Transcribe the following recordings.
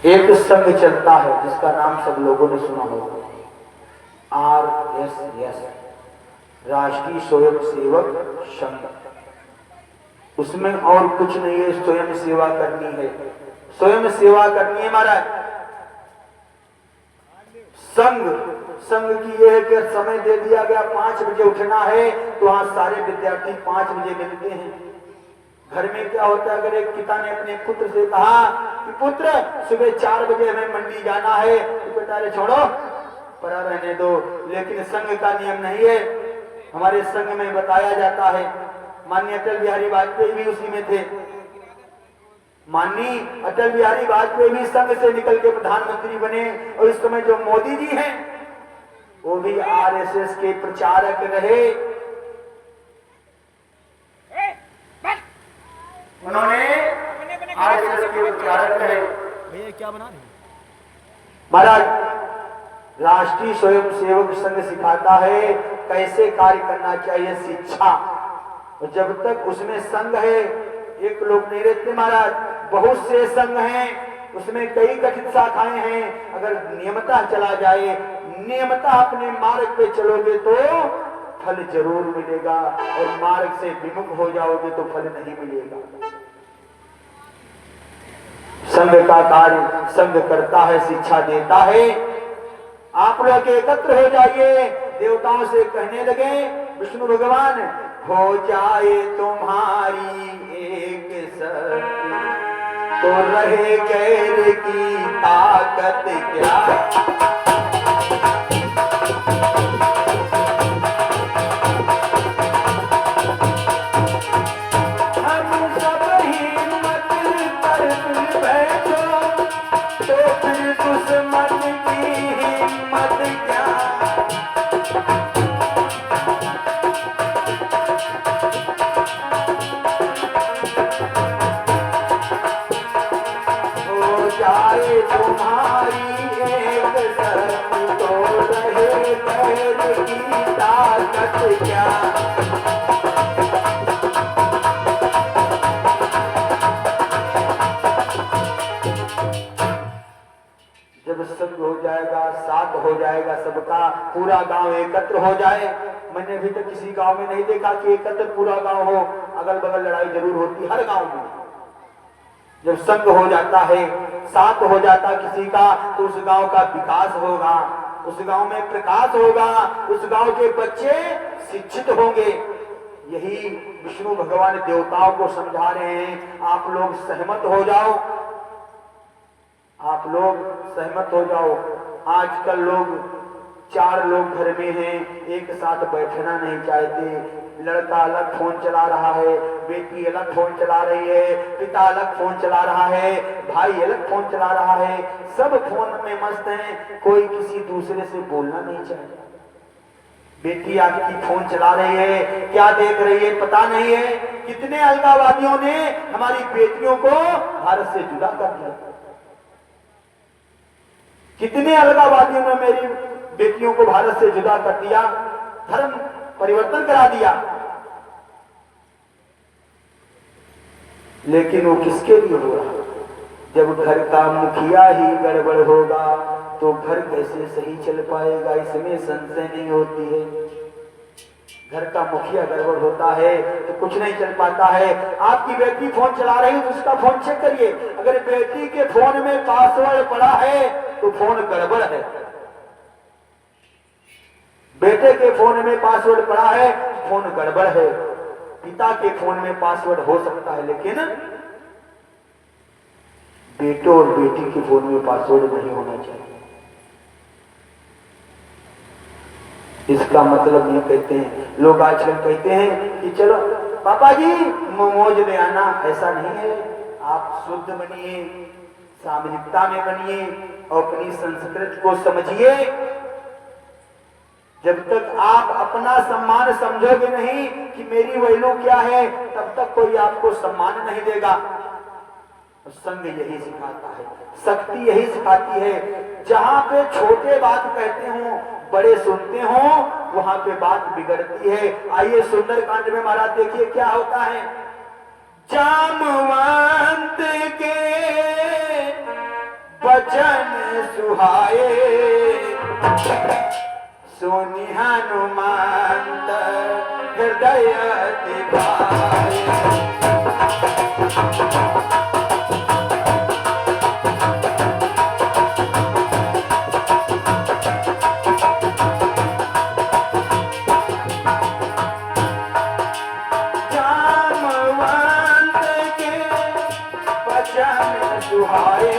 एक संघ चलता है जिसका नाम सब लोगों ने सुना होगा, RSS, राष्ट्रीय स्वयं सेवक संघ। उसमें और कुछ नहीं है, स्वयं सेवा करनी है, स्वयं सेवा करनी है महाराज। संघ की यह है कि समय दे दिया गया 5 बजे उठना है, तो वहां सारे विद्यार्थी 5 बजे मिलते हैं। घर में क्या होता है, अगर एक पिता ने अपने पुत्र से कहा कि पुत्र सुबह 4 बजे हमें मंडी जाना है, तो बेटा अरे छोड़ो पड़ा रहने दो। लेकिन संघ का नियम नहीं है। हमारे संघ में बताया जाता है, माननीय अटल बिहारी वाजपेयी भी उसी में थे। माननीय अटल बिहारी वाजपेयी भी संघ से निकल के प्रधानमंत्री बने, और इस समय जो मोदी जी हैं वो भी RSS के प्रचारक रहे। उन्होंने RSS के प्रचारक रहे। भैया क्या बना रहे महाराज, राष्ट्रीय स्वयं सेवक संघ सिखाता है कैसे कार्य करना चाहिए, शिक्षा। और जब तक उसमें संघ है, एक लोग नहीं रहते महाराज, बहुत से संघ हैं, उसमें कई कठिन शाखाएं हैं। अगर नियमतः चला जाए, नियमतः अपने मार्ग पे चलोगे तो फल जरूर मिलेगा, और मार्ग से विमुख हो जाओगे तो फल नहीं मिलेगा। संघ का कार्य संघ करता है, शिक्षा देता है। आप लोग एकत्र हो जाइए। देवताओं से कहने लगे विष्णु भगवान, हो जाए तुम्हारी एक शक्ति, तो रहे गैर की ताकत क्या। हम सब हिम्मत पर तुम बैठो, तो फिर दुश्मन की हिम्मत क्या। हो जाए तुम्हारी एक शक्ति, तो रहे गैर की ताकत क्या। जब संग हो जाएगा, साथ हो जाएगा सबका, पूरा गांव एकत्र हो जाए। मैंने अभी तक किसी गांव में नहीं देखा कि एकत्र पूरा गांव हो, अगल बगल लड़ाई जरूर होती हर गांव में। जब संग हो जाता है, साथ हो जाता किसी का, तो उस गांव का विकास होगा, उस गांव में प्रकाश होगा, उस गांव के बच्चे शिक्षित होंगे। यही विष्णु भगवान देवताओं को समझा रहे हैं। आप लोग सहमत हो जाओ, आप लोग सहमत हो जाओ। आजकल लोग 4 लोग घर में हैं, एक साथ बैठना नहीं चाहते। लड़का अलग फोन चला रहा है, बेटी अलग फोन चला रही है, पिता अलग फोन चला रहा है, भाई अलग फोन चला रहा है, सब फोन में मस्त हैं, कोई किसी दूसरे से बोलना नहीं चाहता। बेटी आपकी फोन चला रही है, क्या देख रही है पता नहीं है। कितने अलगाववादियों ने हमारी बेटियों को भारत से जुदा कर दिया, कितने अलगाववादियों ने मेरी बेटियों को भारत से जुदा कर दिया, धर्म परिवर्तन करा दिया। लेकिन वो किसके लिए हो रहा? जब घर का मुखिया ही गड़बड़ होगा तो घर कैसे सही चल पाएगा, इसमें संशय नहीं होती है। घर का मुखिया गड़बड़ होता है तो कुछ नहीं चल पाता है। आपकी बेटी फोन चला रही है तो उसका फोन चेक करिए, अगर बेटी के फोन में पासवर्ड पड़ा है तो फोन गड़बड़ है। बेटे के फोन में पासवर्ड पड़ा है, फोन गड़बड़ है। पिता के फोन में पासवर्ड हो सकता है, लेकिन बेटे और बेटी के फोन में पासवर्ड नहीं होना चाहिए। इसका मतलब ये कहते हैं लोग, आजकल कहते हैं कि चलो पापा जी मोमोज ले आना, ऐसा नहीं है। आप शुद्ध बनिए, सामाजिकता में बनिए और अपनी संस्कृति को समझिए। जब तक आप अपना सम्मान समझोगे नहीं कि मेरी वैल्यू क्या है, तब तक कोई आपको सम्मान नहीं देगा। संघ यही सिखाता है, शक्ति यही सिखाती है। जहां पे छोटे बात कहते हो, बड़े सुनते हो, वहां पे बात बिगड़ती है। आइए सुंदरकांड में महाराज देखिए क्या होता है। जामवंत के सुनि हनुमंत हृदय दिखाए। जामवंत के वचन सुहाए,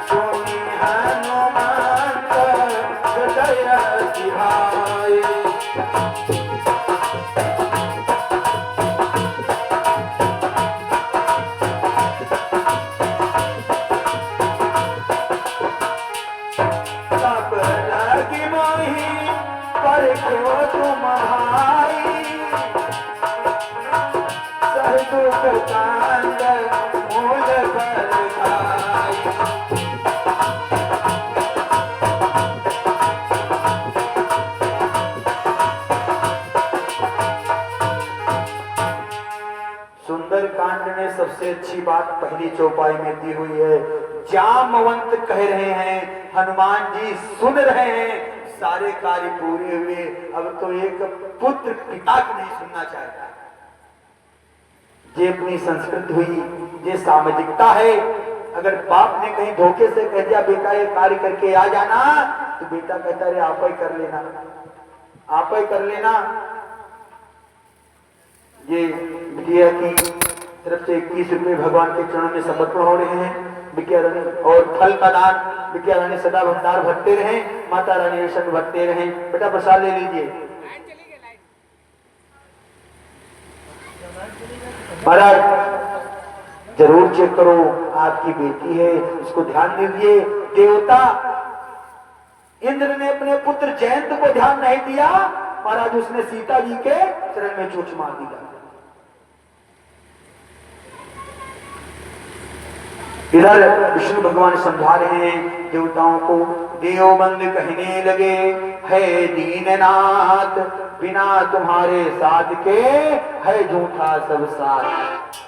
सुनि हनुमंत हृदय दिखाए। तब लगी मोही परखो तुम भाई, सह दुख कांद मूल पर खाई। सुंदर कांड ने सबसे अच्छी बात पहली चौपाई में दी हुई है। जामवंत कह रहे हैं, हनुमान जी सुन रहे हैं, सारे कार्य पूरे हुए। अब तो एक पुत्र पिता को नहीं सुनना चाहता। ये अपनी संस्कृति हुई, ये सामाजिकता है। अगर बाप ने कहीं धोखे से कह दिया बेटा ये कार्य करके आ जाना, तो बेटा कहता है आप ही कर लेना, आप ही कर लेना। ये बिटिया की तरफ से 21 रुपए भगवान के चरणों में समर्पण हो रहे हैं। बिटिया रानी और फल का दान, बिटिया रानी सदा भंडार भरते रहे, माता रानी ऐसा भरते रहे। बेटा प्रसाद ले लीजिए। महाराज जरूर चेक करो, आपकी बेटी है, उसको ध्यान दीजिए। देवता इंद्र ने अपने पुत्र जयंत को ध्यान नहीं दिया, महाराज उसने सीता जी के चरण में चोट मार दिया। इधर विष्णु भगवान समझा रहे हैं देवताओं को। देवबंद कहने लगे, है दीननाथ बिना तुम्हारे साथ के है झूठा सब साथ।